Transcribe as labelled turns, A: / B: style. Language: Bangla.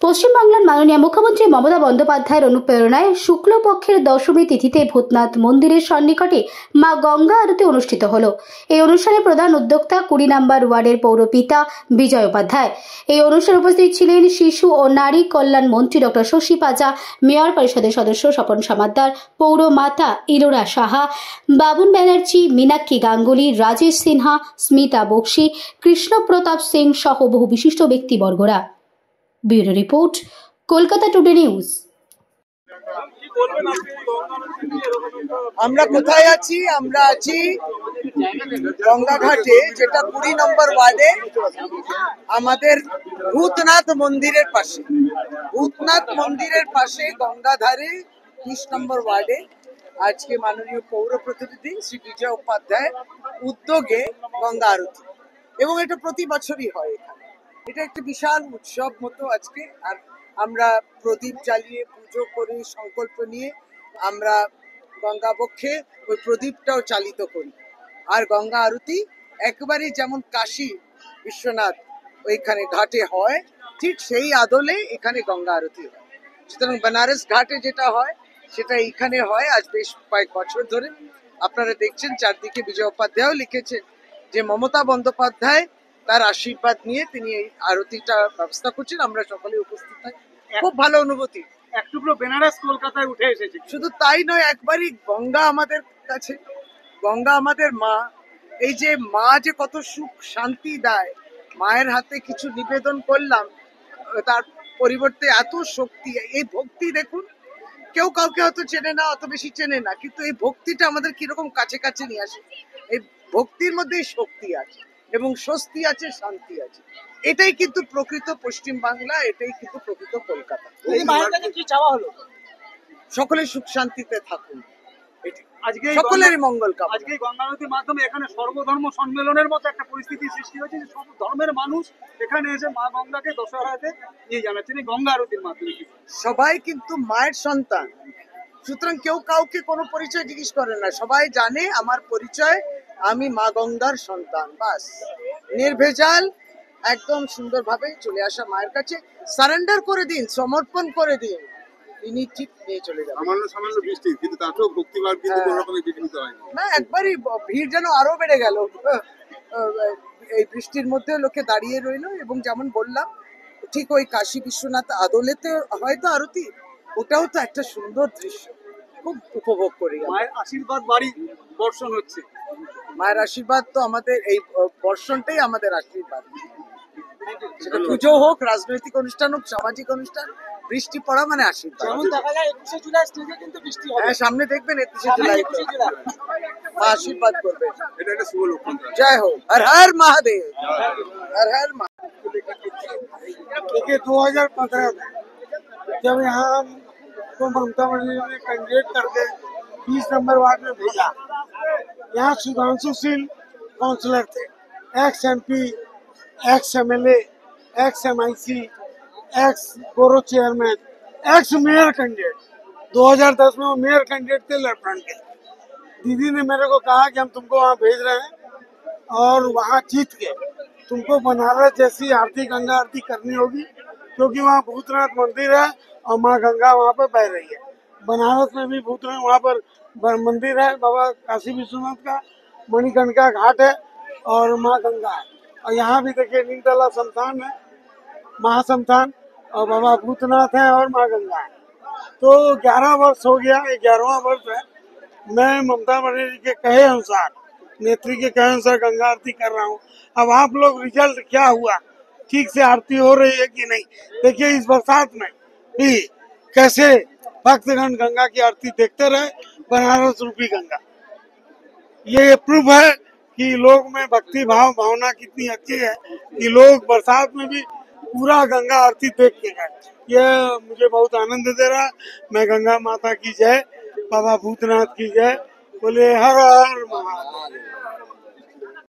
A: পশ্চিমবাংলার মাননীয় মুখ্যমন্ত্রী মমতা বন্দ্যোপাধ্যায়ের অনুপ্রেরণায় শুক্লপক্ষের দশমী তিথিতে ভূতনাথ মন্দিরের সন্নিকটে মা গঙ্গা আরতি অনুষ্ঠিত হল। এই অনুষ্ঠানে প্রধান উদ্যোক্তা 20 নম্বর ওয়ার্ডের পৌরপিতা বিজয় উপাধ্যায়। এই অনুষ্ঠানে উপস্থিত ছিলেন শিশু ও নারী কল্যাণ মন্ত্রী ডক্টর শশী পাজা, মেয়র পরিষদের সদস্য স্বপন সমাদ্দার, পৌর মাতা ইলোরা সাহা, বাবুন ব্যানার্জি, মীনাক্ষী গাঙ্গুলি, রাজেশ সিনহা, স্মিতা বক্সি, কৃষ্ণ প্রতাপ সিং সহ বহু বিশিষ্ট ব্যক্তিবর্গরা। Bureau report, Kolkata today news.
B: আমরা কোথায় আছি? আমরা আছি গঙ্গাঘাটে, যেটা 20 নম্বর ওয়ার্ডে আমাদের ভূতনাথ মন্দিরের পাশে। ভূতনাথ মন্দিরের পাশে গঙ্গাধারে 20 নম্বর ওয়ার্ডে আজকে মাননীয় পৌর প্রতিনিধি শ্রী বিজয় উপাধ্যায়ের উদ্যোগে গঙ্গা আরতি, এবং এটা প্রতি বছরই হয় এখানে। এটা একটা বিশাল উৎসব মতো আজকে। আর আমরা প্রদীপ জ্বালিয়ে পুজো করে সংকল্প নিয়ে আমরা গঙ্গা বক্ষে ওই প্রদীপটাও চালিত করি। আর গঙ্গা আরতি একবারে যেমন কাশী বিশ্বনাথ ওইখানে ঘাটে হয়, ঠিক সেই আদলে এখানে গঙ্গা আরতি হয়। সুতরাং বেনারস ঘাটে যেটা হয় সেটা এইখানে হয় আজ বেশ কয়েক বছর ধরে। আপনারা দেখছেন চারদিকে বিজয় উপাধ্যায়ও লিখেছেন যে মমতা বন্দ্যোপাধ্যায় তার আশীর্বাদ নিয়ে তিনি এই আরতিটা ব্যবস্থা করছেন। আমরা সকলে উপস্থিত থাকি, খুব ভালো অনুভূতি।
C: এক টুকরো বেনারস কলকাতায় উঠে এসেছে।
B: শুধু তাই নয়, একবারই গঙ্গা আমাদের কাছে, গঙ্গা আমাদের মা। এই যে মা যে কত সুখ শান্তি দেয়, মায়ের হাতে কিছু নিবেদন করলাম, তার পরিবর্তে এত শক্তি। এই ভক্তি দেখুন, কেউ কাউকে হয়তো চেনে না, অত বেশি চেনে না, কিন্তু এই ভক্তিটা আমাদের কিরকম কাছে কাছে নিয়ে আসে। এই ভক্তির মধ্যেই শক্তি আছে এবং স্বস্তি আছে, শান্তি আছে। এটাই কিন্তু প্রকৃত পশ্চিম বাংলা, এটাই কিন্তু প্রকৃত কলকাতা।
C: কি চাওয়া হলো?
B: সকলে সুখ শান্তিতে থাকুন,
C: আজকে
B: সকলেরই মঙ্গল কামনা।
C: আজকে গঙ্গা নদীর মাধ্যমে এখানে সর্বধর্ম সম্মেলনের মতো একটা পরিস্থিতি সৃষ্টি হয়েছে, যে সব ধর্মের মানুষ এখানে এসে মা গঙ্গাকে দশহরাতে নিয়ে জানাচ্ছেন এই গঙ্গা আরতির মাধ্যমে।
B: সবাই কিন্তু মায়ের সন্তান, সুতরাং কেউ কাউকে কোনো পরিচয় জিজ্ঞেস করে না। সবাই জানে আমার পরিচয়, আমি মা গঙ্গার সন্তান। বাস, নির্ভেজাল একদম সুন্দরভাবে চলে আসা মায়ের কাছে সারেন্ডার করে দিন, সমর্পণ করে দিন, তিনি ঠিক নিয়ে চলে যাবেন।
D: সামান্য বৃষ্টি, কিন্তু তাতেও ভক্তিভাব কিন্তু কোনো রকমের বিঘ্নিত হয়
B: না। একবারই ভিড় যেন আরো বেড়ে গেল। এই বৃষ্টির মধ্যে লোকে দাঁড়িয়ে রইলো, এবং যেমন বললাম ঠিক ওই কাশী বিশ্বনাথ আদলেতে হয়তো আরতি, ওটাও তো একটা সুন্দর দৃশ্য, খুব উপভোগ করি।
C: মায়ের আশীর্বাদ বাড়ি বর্ষণ হচ্ছে।
B: মায়ের আশীর্বাদ তো আমাদের, এই বর্ষণটাই আমাদের আশীর্বাদ। সেটা পুজো হোক, রাজনৈতিক অনুষ্ঠান হোক, সামাজিক অনুষ্ঠান, বৃষ্টি পড়া মানে আশীর্বাদ।
C: যেমন দেখা যায় 21শে জুলাই স্টেজে কিন্তু বৃষ্টি হবে।
B: হ্যাঁ, সামনে দেখবেন 21শে জুলাই মা আশীর্বাদ করবে।
D: এটা একটা শুভ লক্ষণ।
B: জয় হোক, হর হর মহাদেব, हर हर
E: देखिए 2015 में जब यहाँ को ममता बनर्जी ने कैंडिडेट करके 20 नंबर वार्ड में भेजा, यहाँ सुधांशु सिंह काउंसलर थे, x MP, ex MLA, x MIC, x borough chairman, x mayor candidate. 2010 में वो मेयर कैंडिडेट थे लेफ्टिनेंट के। दीदी ने मेरे को कहा कि हम तुमको वहाँ भेज रहे हैं और वहाँ जीत के तुमको बनारस जैसी आरती, गंगा आरती करनी होगी, क्योंकि वहाँ भूतनाथ मंदिर है और माँ गंगा वहाँ पर बह रही है। बनारस में भी भूतनाथ वहाँ पर मंदिर है, बाबा काशी विश्वनाथ का, मणिकर्णिका घाट है और माँ गंगा है। और यहाँ भी देखिए नीलतला शमशान है, महाशमशान, और बाबा भूतनाथ है और माँ गंगा है। तो 11 वर्ष हो गया, 11वां वर्ष है। मैं ममता बनर्जी के कहे अनुसार, नेत्री के कहे अनुसार गंगा आरती कर रहा हूँ। अब आप लोग रिजल्ट क्या हुआ, ठीक से आरती हो रही है कि नहीं? देखिए इस बरसात में भी कैसे भक्तगण गंगा की आरती देखते रहे, बनारस रूपी गंगा। ये प्रूफ है कि लोग में भक्ति भाव भावना कितनी अच्छी है कि लोग बरसात में भी पूरा गंगा आरती देख के गए। ये मुझे बहुत आनंद दे रहा है। मैं गंगा माता की जय, बाबा भूतनाथ की जय, बोले हर हर महादेव।